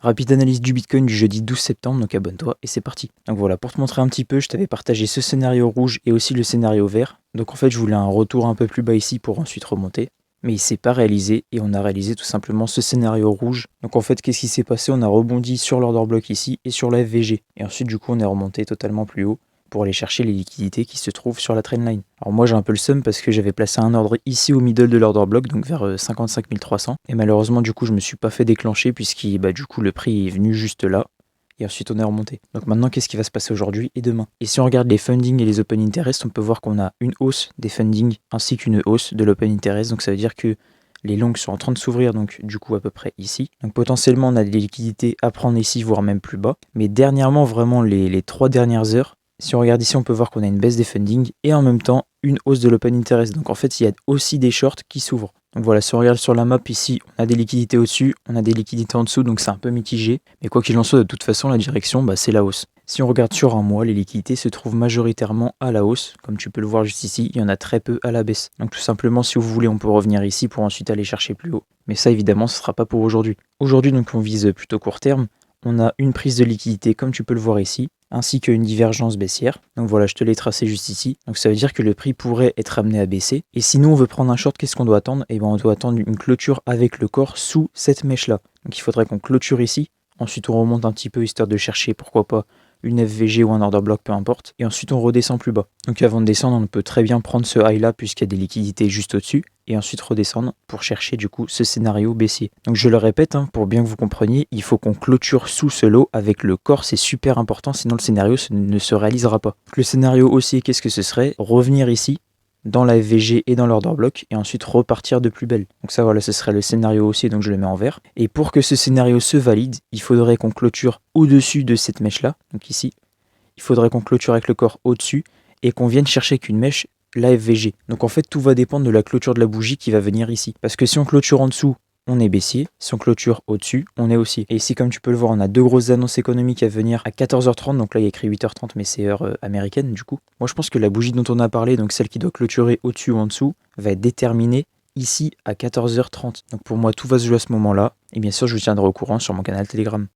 Rapide analyse du Bitcoin du jeudi 12 septembre, donc abonne-toi et c'est parti. Donc voilà, pour te montrer un petit peu, je t'avais partagé ce scénario rouge et aussi le scénario vert. Donc en fait, je voulais un retour un peu plus bas ici pour ensuite remonter. Mais il s'est pas réalisé et on a réalisé tout simplement ce scénario rouge. Donc en fait, qu'est-ce qui s'est passé? On a rebondi sur l'order block ici et sur la FVG. Et ensuite, du coup, on est remonté totalement plus haut pour aller chercher les liquidités qui se trouvent sur la trendline. Alors moi j'ai un peu le seum parce que j'avais placé un ordre ici au middle de l'order block, donc vers 55 300. Et malheureusement du coup je me suis pas fait déclencher puisque du coup le prix est venu juste là. Et ensuite on est remonté. Donc maintenant qu'est-ce qui va se passer aujourd'hui et demain? Et si on regarde les funding et les open interest, on peut voir qu'on a une hausse des funding ainsi qu'une hausse de l'open interest. Donc ça veut dire que les longues sont en train de s'ouvrir, donc du coup à peu près ici. Donc potentiellement on a des liquidités à prendre ici, voire même plus bas. Mais dernièrement, vraiment les 3 dernières heures, si on regarde ici, on peut voir qu'on a une baisse des funding et en même temps une hausse de l'open interest. Donc en fait, il y a aussi des shorts qui s'ouvrent. Donc voilà, si on regarde sur la map ici, on a des liquidités au-dessus, on a des liquidités en dessous, donc c'est un peu mitigé. Mais quoi qu'il en soit, de toute façon, la direction, c'est la hausse. Si on regarde sur un mois, les liquidités se trouvent majoritairement à la hausse. Comme tu peux le voir juste ici, il y en a très peu à la baisse. Donc tout simplement, si vous voulez, on peut revenir ici pour ensuite aller chercher plus haut. Mais ça, évidemment, ce ne sera pas pour aujourd'hui. Aujourd'hui, donc on vise plutôt court terme. On a une prise de liquidité, comme tu peux le voir ici, ainsi qu'une divergence baissière. Donc voilà, je te l'ai tracé juste ici. Donc ça veut dire que le prix pourrait être amené à baisser. Et si nous, on veut prendre un short, qu'est-ce qu'on doit attendre? On doit attendre une clôture avec le corps sous cette mèche-là. Donc il faudrait qu'on clôture ici. Ensuite, on remonte un petit peu, histoire de chercher, pourquoi pas, une FVG ou un order block, peu importe. Et ensuite, on redescend plus bas. Donc avant de descendre, on peut très bien prendre ce high-là, puisqu'il y a des liquidités juste au-dessus. Et ensuite redescendre pour chercher du coup ce scénario baissier. Donc je le répète, pour bien que vous compreniez, il faut qu'on clôture sous ce lot avec le corps, c'est super important, sinon le scénario ne se réalisera pas. Le scénario haussier, qu'est-ce que ce serait? Revenir ici, dans la FVG et dans l'order block, et ensuite repartir de plus belle. Donc ça voilà, ce serait le scénario haussier, donc je le mets en vert. Et pour que ce scénario se valide, il faudrait qu'on clôture au-dessus de cette mèche-là, donc ici. Il faudrait qu'on clôture avec le corps au-dessus, et qu'on vienne chercher qu'une mèche la FVG. Donc en fait, tout va dépendre de la clôture de la bougie qui va venir ici. Parce que si on clôture en dessous, on est baissier. Si on clôture au-dessus, on est haussier. Et ici, comme tu peux le voir, on a deux grosses annonces économiques à venir à 14h30. Donc là, il y a écrit 8h30, mais c'est heure américaine du coup. Moi, je pense que la bougie dont on a parlé, donc celle qui doit clôturer au-dessus ou en dessous, va être déterminée ici à 14h30. Donc pour moi, tout va se jouer à ce moment-là. Et bien sûr, je vous tiendrai au courant sur mon canal Telegram.